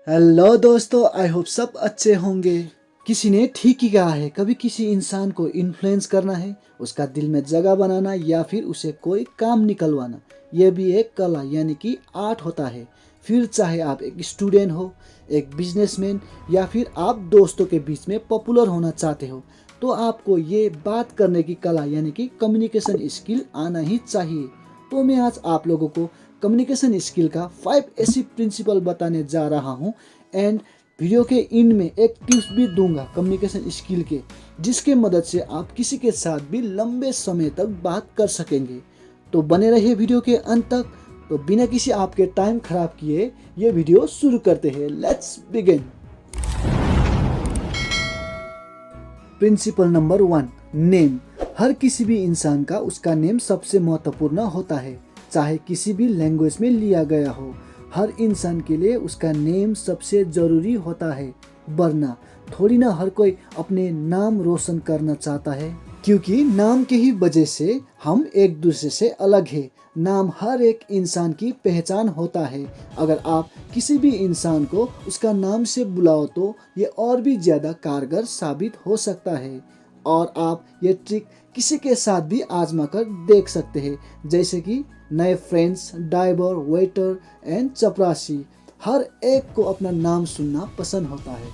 Hello दोस्तों, I hope सब अच्छे होंगे। किसी ने ठीक ही कहा है, कभी किसी इंसान को इन्फ्लुएंस करना है, उसका दिल में जगह बनाना या फिर उसे कोई काम निकलवाना, यह भी एक कला यानी कि आर्ट होता है। फिर चाहे आप एक स्टूडेंट हो, एक बिजनेसमैन या फिर आप दोस्तों के बीच में पॉपुलर होना चाहते हो, तो आपको ये बात करने की कला यानी कि कम्युनिकेशन स्किल आना ही चाहिए। तो मैं आज आप लोगों को कम्युनिकेशन स्किल का 5 ऐसी प्रिंसिपल बताने जा रहा हूँ एंड वीडियो के एंड में एक टिप्स भी दूंगा कम्युनिकेशन स्किल के, जिसके मदद से आप किसी के साथ भी लंबे समय तक बात कर सकेंगे। तो बने रहिए वीडियो के अंत तक। तो बिना किसी आपके टाइम खराब किए ये वीडियो शुरू करते हैं। Let's begin. Principle number 1, name. हर किसी भी इंसान का उसका नेम सबसे महत्वपूर्ण होता है, चाहे किसी भी लैंग्वेज में लिया गया हो। हर इंसान के लिए उसका नेम सबसे ज़रूरी होता है, वरना थोड़ी ना हर कोई अपने नाम रोशन करना चाहता है, क्योंकि नाम के ही वजह से हम एक दूसरे से अलग हैं। नाम हर एक इंसान की पहचान होता है। अगर आप किसी भी इंसान को उसका नाम से बुलाओ तो ये और भी ज़्यादा कारगर साबित हो सकता है। और आप ये ट्रिक किसी के साथ भी आजमा कर देख सकते हैं, जैसे कि नए फ्रेंड्स, ड्राइवर, वेटर एंड चपरासी, हर एक को अपना नाम सुनना पसंद होता है।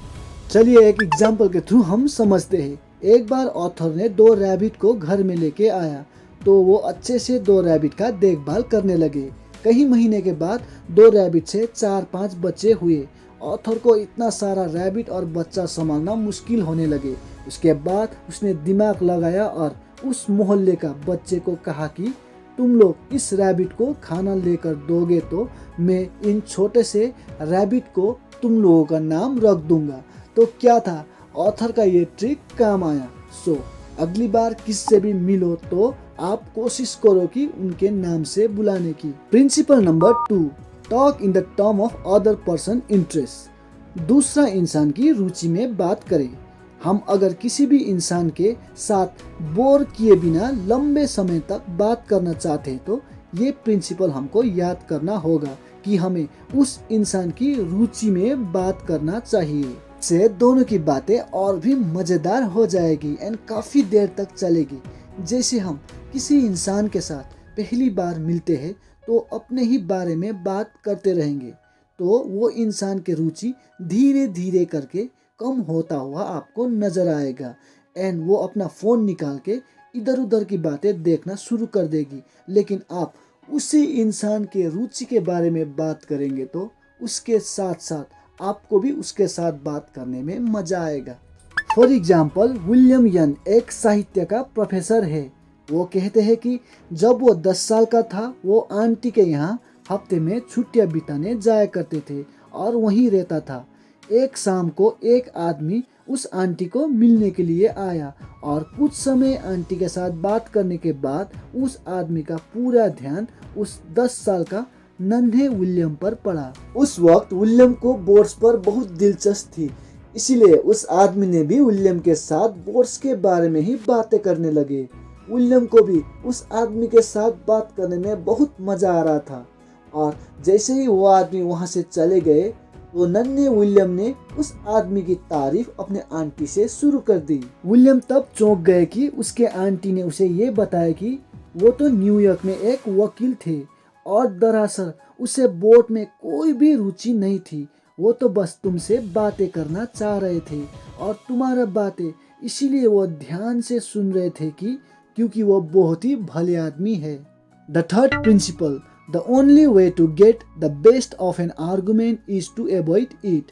चलिए एक एग्जाम्पल के थ्रू हम समझते हैं। एक बार ऑथर ने 2 रैबिट को घर में लेके आया, तो वो अच्छे से 2 रैबिट का देखभाल करने लगे। कई महीने के बाद 2 रैबिट से 4-5 बच्चे हुए। ऑथर को इतना सारा रैबिट और बच्चा संभालना मुश्किल होने लगे। उसके बाद उसने दिमाग लगाया और उस मोहल्ले का बच्चे को कहा कि तुम लोग इस रैबिट को खाना लेकर दोगे तो मैं इन छोटे से रैबिट को तुम लोगों का नाम रख दूंगा। तो क्या था, ऑथर का ये ट्रिक काम आया। सो अगली बार किससे भी मिलो तो आप कोशिश करो कि उनके नाम से बुलाने की। Principle number 2, talk in the term of other person interest. दूसरा इंसान की रुचि में बात करें। हम अगर किसी भी इंसान के साथ बोर किए बिना लंबे समय तक बात करना चाहते हैं तो ये प्रिंसिपल हमको याद करना होगा कि हमें उस इंसान की रुचि में बात करना चाहिए। से दोनों की बातें और भी मज़ेदार हो जाएगी एंड काफ़ी देर तक चलेगी। जैसे हम किसी इंसान के साथ पहली बार मिलते हैं तो अपने ही बारे में बात करते रहेंगे, तो वो इंसान की रुचि धीरे धीरे करके कम होता हुआ आपको नज़र आएगा एंड वो अपना फ़ोन निकाल के इधर उधर की बातें देखना शुरू कर देगी। लेकिन आप उसी इंसान के रुचि के बारे में बात करेंगे तो उसके साथ साथ आपको भी उसके साथ बात करने में मज़ा आएगा। फॉर एग्जाम्पल, विलियम यन एक साहित्य का प्रोफेसर है। वो कहते हैं कि जब वो 10 साल का था वो आंटी के यहाँ हफ्ते में छुट्टियाँ बिताने जाया करते थे और वहीं रहता था। एक शाम को एक आदमी उस आंटी को मिलने के लिए आया और कुछ समय आंटी के साथ बात करने के बाद उस आदमी का पूरा ध्यान उस 10 साल का नन्हे विलियम पर पड़ा। उस वक्त विलियम को बोर्ड्स पर बहुत दिलचस्पी थी, इसीलिए उस आदमी ने भी विलियम के साथ बोर्ड्स के बारे में ही बातें करने लगे। विलियम को भी उस आदमी के साथ बात करने में बहुत मज़ा आ रहा था और जैसे ही वो आदमी वहाँ से चले गए तो नन्हे विलियम ने उस आदमी की तारीफ अपने आंटी से शुरू कर दी। विलियम तब चौंक गए कि उसके आंटी ने उसे ये बताया कि वो तो न्यूयॉर्क में एक वकील थे और दरअसल उसे बोर्ड में कोई भी रुचि नहीं थी। वो तो बस तुमसे बातें करना चाह रहे थे और तुम्हारा बातें इसीलिए वो ध्यान से सुन रहे थे कि क्योंकि वो बहुत ही भले आदमी है। The third principle, the only way to get the best of an argument is to avoid it.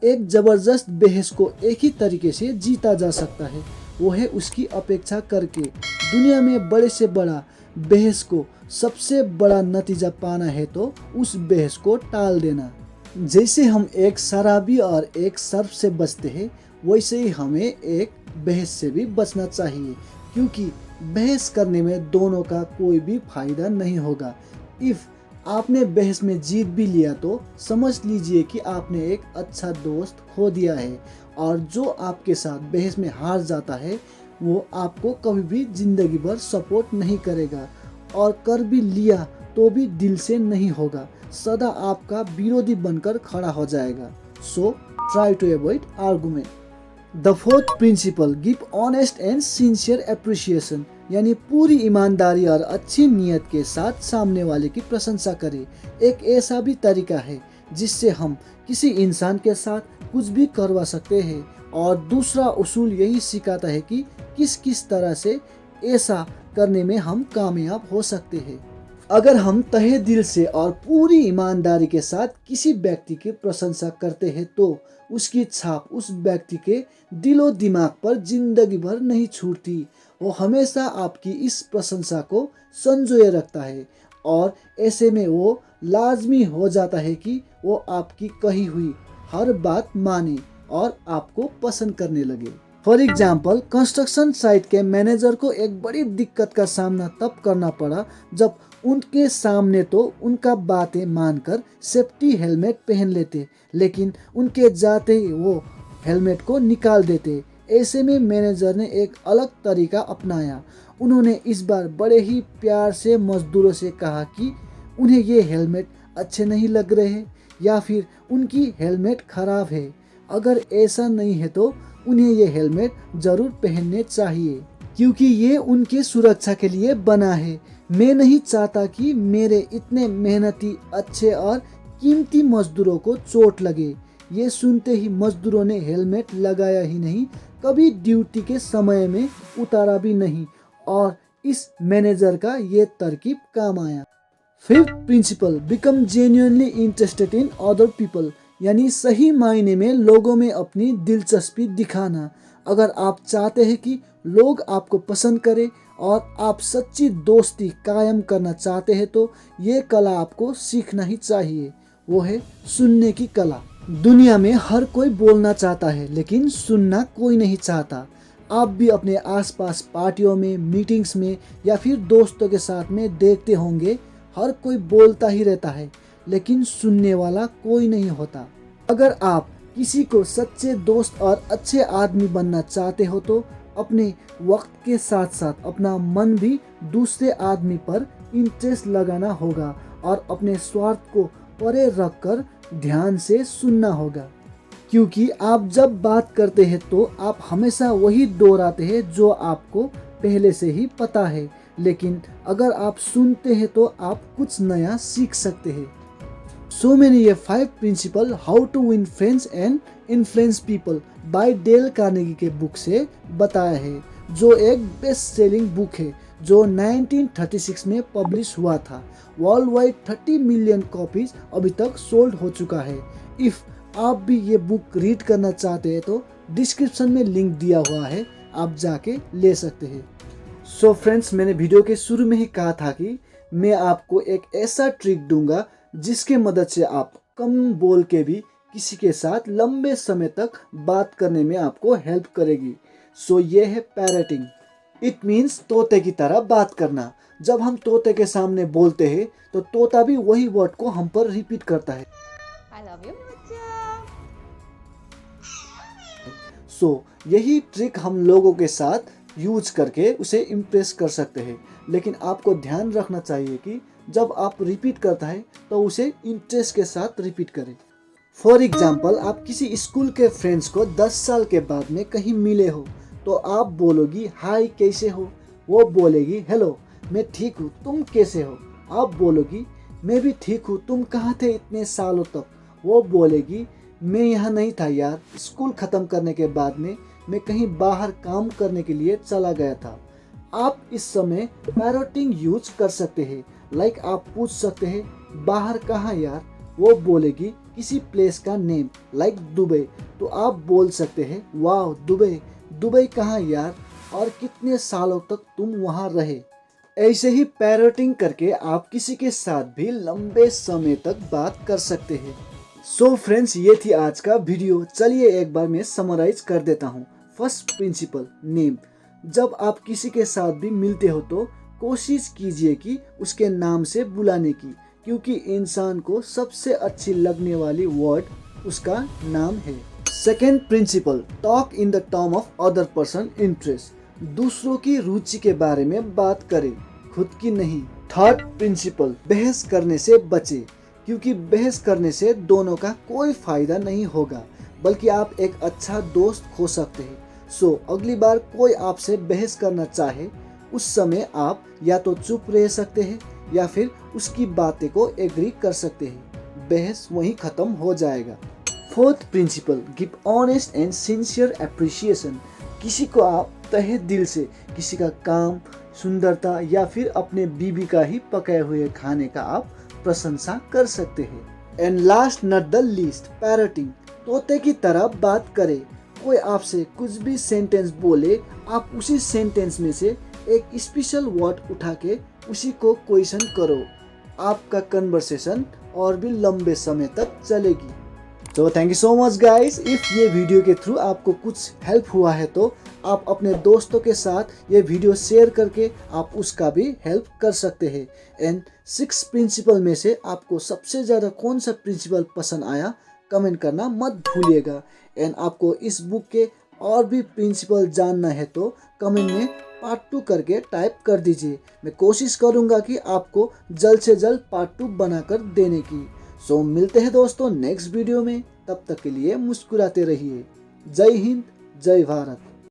एक जबरदस्त बहस को एक ही तरीके से जीता जा सकता है, वो है उसकी अपेक्षा करके। दुनिया में बड़े से बड़ा बहस को सबसे बड़ा नतीजा पाना है तो उस बहस को टाल देना। जैसे हम एक शराबी और एक सर्प से बचते हैं, वैसे ही हमें एक बहस से भी बचना चाहिए, क्योंकि बहस करने में दोनों का कोई भी फायदा नहीं होगा। इफ़ आपने बहस में जीत भी लिया तो समझ लीजिए कि आपने एक अच्छा दोस्त खो दिया है, और जो आपके साथ बहस में हार जाता है वो आपको कभी भी ज़िंदगी भर सपोर्ट नहीं करेगा, और कर भी लिया तो भी दिल से नहीं होगा, सदा आपका विरोधी बनकर खड़ा हो जाएगा। So try to avoid argument. The fourth principle, give honest and sincere appreciation. यानी पूरी ईमानदारी और अच्छी नीयत के साथ सामने वाले की प्रशंसा करें। एक ऐसा भी तरीका है जिससे हम किसी इंसान के साथ कुछ भी करवा सकते हैं। और दूसरा उसूल यही सिखाता है कि किस किस तरह से ऐसा करने में हम कामयाब हो सकते हैं। अगर हम तहे दिल से और पूरी ईमानदारी के साथ किसी व्यक्ति की प्रशंसा करते हैं तो उसकी छाप उस व्यक्ति के दिलो दिमाग पर जिंदगी भर नहीं छूटती। वो हमेशा आपकी इस प्रशंसा को संजोए रखता है और ऐसे में वो लाजमी हो जाता है कि वो आपकी कही हुई हर बात माने और आपको पसंद करने लगे। फॉर एग्जाम्पल, कंस्ट्रक्शन साइट के मैनेजर को एक बड़ी दिक्कत का सामना तब करना पड़ा जब उनके सामने तो उनका बातें मानकर सेफ्टी हेलमेट पहन लेते, लेकिन उनके जाते ही वो हेलमेट को निकाल देते। ऐसे में मैनेजर ने एक अलग तरीका अपनाया। उन्होंने इस बार बड़े ही प्यार से मजदूरों से कहा कि उन्हें ये हेलमेट अच्छे नहीं लग रहे या फिर उनकी हेलमेट खराब है। अगर ऐसा नहीं है तो उन्हें ये हेलमेट जरूर पहनने चाहिए, क्योंकि ये उनकी सुरक्षा के लिए बना है। मैं नहीं चाहता कि मेरे इतने मेहनती, अच्छे और कीमती मजदूरों को चोट लगे। ये सुनते ही मजदूरों ने हेलमेट लगाया ही नहीं, कभी ड्यूटी के समय में उतारा भी नहीं और इस मैनेजर का ये तरकीब काम आया। Fifth principle, become genuinely interested in other people. यानी सही मायने में लोगों में अपनी दिलचस्पी दिखाना। अगर आप चाहते हैं कि लोग आपको पसंद करें और आप सच्ची दोस्ती कायम करना चाहते हैं तो ये कला आपको सीखना ही चाहिए। वो है सुनने की कला। दुनिया में हर कोई बोलना चाहता है लेकिन सुनना कोई नहीं चाहता। आप भी अपने आसपास पार्टियों में, मीटिंग्स में या फिर दोस्तों के साथ में देखते होंगे, हर कोई बोलता ही रहता है लेकिन सुनने वाला कोई नहीं होता। अगर आप किसी को सच्चे दोस्त और अच्छे आदमी बनना चाहते हो तो अपने वक्त के साथ साथ अपना मन भी दूसरे आदमी पर इंटरेस्ट लगाना होगा और अपने स्वार्थ को परे रखकर ध्यान से सुनना होगा। क्योंकि आप जब बात करते हैं तो आप हमेशा वही दोहराते हैं जो आपको पहले से ही पता है, लेकिन अगर आप सुनते हैं तो आप कुछ नया सीख सकते हैं। सो मैंने ये 5 principle how to win friends and influence people by Dale Carnegie के बुक से बताया है, जो एक बेस्ट सेलिंग बुक है जो 1936 में पब्लिश हुआ था। वर्ल्ड वाइड 30 मिलियन कॉपीज अभी तक सोल्ड हो चुका है। इफ आप भी ये बुक रीड करना चाहते हैं तो डिस्क्रिप्शन में लिंक दिया हुआ है, आप जाके ले सकते हैं। सो फ्रेंड्स, मैंने वीडियो के शुरू में ही कहा था कि मैं आपको एक ऐसा ट्रिक दूंगा जिसके मदद से आप कम बोल के भी किसी के साथ लंबे समय तक बात करने में आपको हेल्प करेगी। सो ये है पैरटिंग। इट मीन्स तोते की तरह बात करना। जब हम तोते के सामने बोलते हैं तो तोता भी वही वर्ड को हम पर रिपीट करता है। I love you. सो यही ट्रिक हम लोगों के साथ यूज करके उसे इम्प्रेस कर सकते हैं, लेकिन आपको ध्यान रखना चाहिए कि जब आप रिपीट करता है तो उसे इंटरेस्ट के साथ रिपीट करें। फॉर एग्जाम्पल, आप किसी स्कूल के फ्रेंड्स को 10 साल के बाद में कहीं मिले हो तो आप बोलोगी हाय कैसे हो, वो बोलेगी हेलो मैं ठीक हूँ, तुम कैसे हो। आप बोलोगी मैं भी ठीक हूँ, तुम कहाँ थे इतने सालों तक। वो बोलेगी मैं यहाँ नहीं था यार, स्कूल ख़त्म करने के बाद में मैं कहीं बाहर काम करने के लिए चला गया था। आप इस समय पैरोटिंग यूज कर सकते हैं। लाइक आप पूछ सकते हैं बाहर कहाँ यार, वो बोलेगी किसी प्लेस का नेम लाइक दुबई, तो आप बोल सकते हैं वाह दुबई, दुबई कहाँ यार और कितने सालों तक तुम वहाँ रहे। ऐसे ही पैरोटिंग करके आप किसी के साथ भी लंबे समय तक बात कर सकते हैं। सो फ्रेंड्स, ये थी आज का वीडियो। चलिए एक बार मैं समराइज कर देता हूँ। First principle, name. जब आप किसी के साथ भी मिलते हो तो कोशिश कीजिए कि उसके नाम से बुलाने की, क्योंकि इंसान को सबसे अच्छी लगने वाली वर्ड उसका नाम है। Second principle, talk in the term of other person interest. दूसरों की रुचि के बारे में बात करें, खुद की नहीं। थर्ड प्रिंसिपल, बहस करने से बचे। क्योंकि बहस करने से दोनों का कोई फायदा नहीं होगा, बल्कि आप एक अच्छा दोस्त खो सकते हैं। सो अगली बार कोई आपसे बहस करना चाहे, उस समय आप या तो चुप रह सकते हैं या फिर उसकी बातें को एग्री कर सकते हैं। बहस वहीं खत्म हो जाएगा। Fourth principal, give honest and sincere appreciation. किसी को आप तहे दिल से किसी का काम, सुंदरता या फिर अपने बीबी का ही पकाए हुए खाने का आप प्रशंसा कर सकते हैं। And last not the least, parroting. तोते की तरह बात करें। कोई आपसे कुछ भी सेंटेंस बोले, आप उसी सेंटेंस में से एक स्पेशल वर्ड उठा के उसी को क्वेश्चन करो। आपका कन्वर्सेशन और भी लंबे समय तक चलेगी। तो thank you so much guys. If ये वीडियो के थ्रू आपको कुछ हेल्प हुआ है तो आप अपने दोस्तों के साथ ये वीडियो शेयर करके आप उसका भी हेल्प कर सकते हैं। एंड 6 प्रिंसिपल में से आपको सबसे ज़्यादा कौन सा प्रिंसिपल पसंद आया, कमेंट करना मत भूलिएगा। एंड आपको इस बुक के और भी प्रिंसिपल जानना है तो कमेंट में पार्ट 2 करके टाइप कर दीजिए। मैं कोशिश करूँगा कि आपको जल्द से जल्द पार्ट 2 बनाकर देने की। सो मिलते हैं दोस्तों नेक्स्ट वीडियो में। तब तक के लिए मुस्कुराते रहिए। जय हिंद, जय भारत।